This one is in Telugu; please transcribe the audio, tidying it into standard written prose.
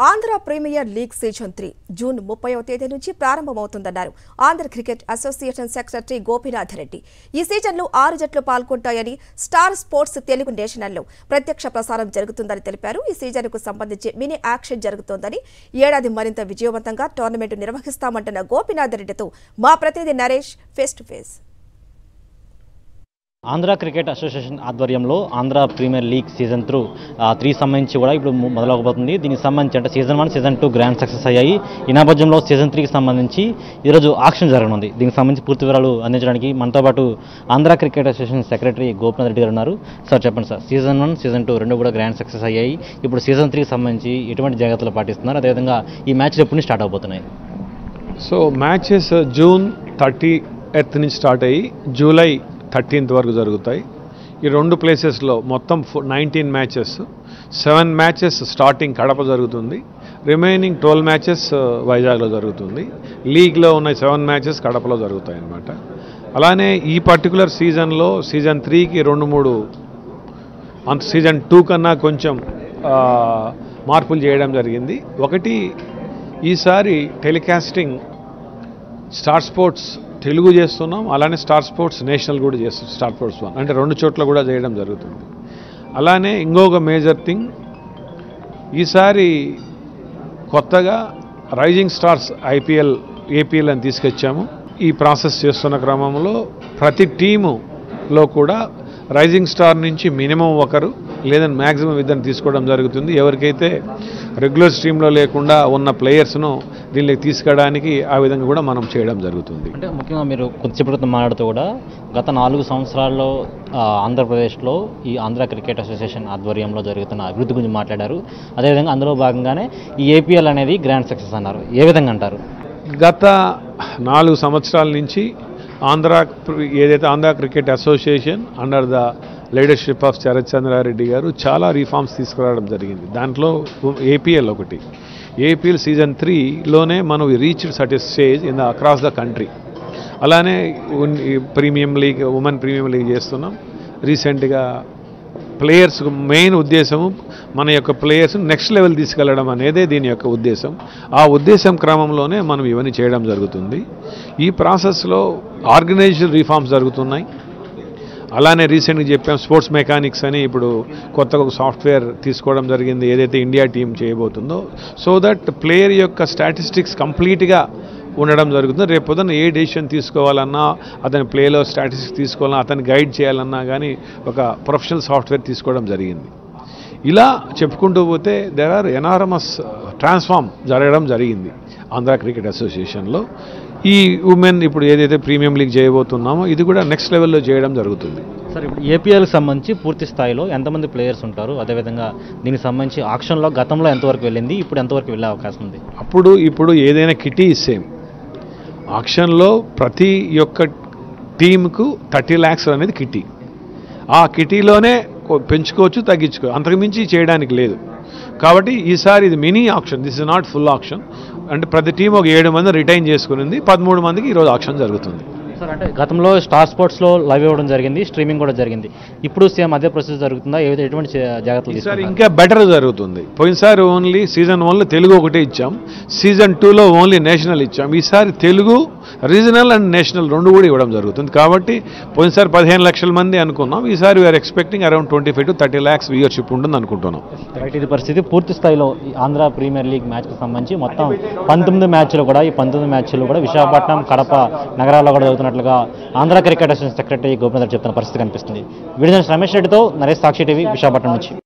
Andhra premier league season 3 June 30వ తేదీ నుంచి ప్రారంభమవుతుందన్నారు Andhra cricket association secretary Gopinath Reddy. ఈ సీజన్లో 6 జట్లు పాల్గొంటాయని స్టార్ స్పోర్ట్స్ తెలుగు నేషనల్లో ప్రత్యక్ష ప్రసారం జరుగుతుందని తెలిపారు. ఈ సీజన్కు సంబంధించి మినీ యాక్షన్ జరుగుతోందని, ఏడాది మరింత విజయవంతంగా టోర్నమెంట్ నిర్వహిస్తామంటున్న గోపీనాథ్ రెడ్డితో మా ప్రతినిధి Naresh face to face. Andhra cricket association ఆధ్వర్యంలో ఆంధ్ర ప్రీమియర్ లీగ్ సీజన్ 3 సంబంధించి కూడా ఇప్పుడు మొదలవబోతుంది. దీనికి సంబంధించి అంటే సీజన్ 1, సీజన్ 2 గ్రాండ్ సక్సెస్ అయ్యాయి. ఈ నేపథ్యంలో సీజన్ 3కి సంబంధించి ఈరోజు ఆక్షన్ జరగనుంది. దీనికి సంబంధించి పూర్తి వివరాలు అందించడానికి మనతో పాటు Andhra cricket association secretary Gopinath Reddy గారు ఉన్నారు. సార్ చెప్పండి సార్, సీజన్ 1, సీజన్ 2 రెండు కూడా గ్రాండ్ సక్సెస్ అయ్యాయి. ఇప్పుడు సీజన్ 3కి సంబంధించి ఎటువంటి జాగ్రత్తలు పాటిస్తున్నారు, అదేవిధంగా ఈ మ్యాచ్లు ఎప్పుడు స్టార్ట్ అవబోతున్నాయి? సో మ్యాచెస్ జూన్ 30th నుంచి స్టార్ట్ అయ్యి జూలై 13th వరకు జరుగుతాయి. ఈ రెండు ప్లేసెస్లో మొత్తం 19 మ్యాచెస్, 7 మ్యాచెస్ స్టార్టింగ్ కడప జరుగుతుంది, రిమైనింగ్ 12 మ్యాచెస్ వైజాగ్లో జరుగుతుంది. లీగ్లో ఉన్న 7 మ్యాచెస్ కడపలో జరుగుతాయి అన్నమాట. అలానే ఈ పర్టికులర్ సీజన్లో సీజన్ 3కి 2-3 అంత సీజన్ 2 కన్నా కొంచెం మార్పులు చేయడం జరిగింది. ఒకటి, ఈసారి టెలికాస్టింగ్ స్టార్ స్పోర్ట్స్ తెలుగు చేస్తున్నాం, అలానే స్టార్ స్పోర్ట్స్ నేషనల్ కూడా చేస్తున్నాం. స్టార్ స్పోర్ట్స్ 1 అంటే 2 చోట్ల కూడా చేయడం జరుగుతుంది. అలానే ఇంకొక మేజర్ థింగ్, ఈసారి కొత్తగా రైజింగ్ స్టార్స్ ఏపీఎల్ అని తీసుకొచ్చాము. ఈ ప్రాసెస్ చేస్తున్న క్రమంలో ప్రతి టీములో కూడా రైజింగ్ స్టార్ నుంచి మినిమం ఒకరు లేదని మ్యాక్సిమం ఇద్దరిని తీసుకోవడం జరుగుతుంది. ఎవరికైతే రెగ్యులర్ స్ట్రీమ్లో లేకుండా ఉన్న ప్లేయర్స్ను దీనికి తీసుకురావడానికి ఆ విధంగా కూడా మనం చేయడం జరుగుతుంది. అంటే ముఖ్యంగా మీరు కొద్దిసేపటి మాట్లాడుతూ కూడా గత 4 సంవత్సరాల్లో ఆంధ్రప్రదేశ్లో ఈ ఆంధ్ర క్రికెట్ అసోసియేషన్ ఆధ్వర్యంలో జరుగుతున్న అభివృద్ధి గురించి మాట్లాడారు. అదేవిధంగా అందులో భాగంగానే ఈ ఏపీఎల్ అనేది గ్రాండ్ సక్సెస్ అన్నారు. ఏ విధంగా అంటారు? గత 4 సంవత్సరాల నుంచి ఏదైతే Andhra cricket association under the leadership of Sharath Chandra Reddy గారు చాలా రిఫార్మ్స్ తీసుకురావడం జరిగింది. దాంట్లో ఏపీఎల్ ఒకటి. ఏపీఎల్ సీజన్ 3లోనే మనం రీచ్ సర్ట్ a stage in across the country. అలానే premium league, women premium league చేస్తున్నాం. రీసెంట్గా ప్లేయర్స్ మెయిన్ ఉద్దేశము మన యొక్క ప్లేయర్స్ నెక్స్ట్ లెవెల్ తీసుకెళ్లడం అనేదే దీని యొక్క ఉద్దేశం. ఆ ఉద్దేశం క్రమంలోనే మనం ఇవన్నీ చేయడం జరుగుతుంది. ఈ ప్రాసెస్లో ఆర్గనైజేషన్ రిఫార్మ్స్ జరుగుతున్నాయి. అలానే రీసెంట్గా చెప్పాం స్పోర్ట్స్ మెకానిక్స్ అని ఇప్పుడు కొత్తగా ఒక సాఫ్ట్వేర్ తీసుకోవడం జరిగింది, ఏదైతే ఇండియా టీం చేయబోతుందో. సో దట్ ప్లేయర్ యొక్క స్టాటిస్టిక్స్ కంప్లీట్గా ఉండడం జరుగుతుంది. రేపు పొద్దున్న ఏ డెసిషన్ తీసుకోవాలన్నా, అతని ప్లేలో స్టాటిస్టిక్స్ తీసుకోవాలన్నా, అతన్ని గైడ్ చేయాలన్నా కానీ ఒక ప్రొఫెషనల్ సాఫ్ట్వేర్ తీసుకోవడం జరిగింది. ఇలా చెప్పుకుంటూ పోతే దేర్ ఆర్ ఎనారమస్ ట్రాన్స్ఫార్మ్ జరగడం జరిగింది ఆంధ్ర క్రికెట్ అసోసియేషన్లో. ఈ ఉమెన్ ఇప్పుడు ఏదైతే ప్రీమియం లీగ్ చేయబోతున్నామో ఇది కూడా నెక్స్ట్ లెవెల్లో చేయడం జరుగుతుంది. సార్, ఇప్పుడు ఏపీఎల్కి సంబంధించి పూర్తి స్థాయిలో ఎంతమంది ప్లేయర్స్ ఉంటారు, అదేవిధంగా దీనికి సంబంధించి ఆక్షన్లో గతంలో ఎంతవరకు వెళ్ళింది, ఇప్పుడు ఎంతవరకు వెళ్ళే అవకాశం ఉంది? ఇప్పుడు ఏదైనా కిటీ సేమ్ ఆక్షన్లో ప్రతి ఒక్క టీంకు 30 lakhs అనేది కిటీ. ఆ కిటీలోనే పెంచుకోవచ్చు, తగ్గించుకోవచ్చు, అంతకుమించి చేయడానికి లేదు. కాబట్టి ఈసారి ఇది mini auction, this is not full auction. అంటే ప్రతి టీం ఒక 7 మంది రిటైన్ చేసుకునింది, 13 మందికి ఈరోజు ఆక్షన్ జరుగుతుంది. సార్, అంటే గతంలో స్టార్ స్పోర్ట్స్లో లైవ్ ఇవ్వడం జరిగింది, స్ట్రీమింగ్ కూడా జరిగింది. ఇప్పుడు సేమ్ అదే ప్రొసెస్ జరుగుతుందా? ఎటువంటి జాగ్రత్తలు ఈసారి ఇంకా బెటర్ జరుగుతుంది. పోయినసారి ఓన్లీ సీజన్ 1లో తెలుగు ఒకటే ఇచ్చాం, సీజన్ 2లో ఓన్లీ నేషనల్ ఇచ్చాం. ఈసారి తెలుగు, రీజనల్ అండ్ నేషనల్ రెండు కూడా ఇవ్వడం జరుగుతుంది. కాబట్టి పోయినసారి 15 లక్షల మంది అనుకున్నాం, ఈసారి we are expecting around 25 to 30 lakhs viewership ఉంటుంది అనుకుంటున్నాం. రైట్, ఇది పరిస్థితి. పూర్తి స్థాయిలో ఆంధ్ర ప్రీమియర్ లీగ్ మ్యాచ్కి సంబంధించి మొత్తం 19 మ్యాచ్లు కూడా, ఈ 19 మ్యాచ్లు కూడా విశాఖపట్నం, కడప నగరాల్లో కూడా జరుగుతున్నట్లుగా Andhra cricket association secretary Gopinath చెప్తున్న పరిస్థితి కనిపిస్తుంది. వీడియో రమేష్ రెడ్డితో నరేష్, సాక్షి టీవీ, విశాఖపట్నం నుంచి.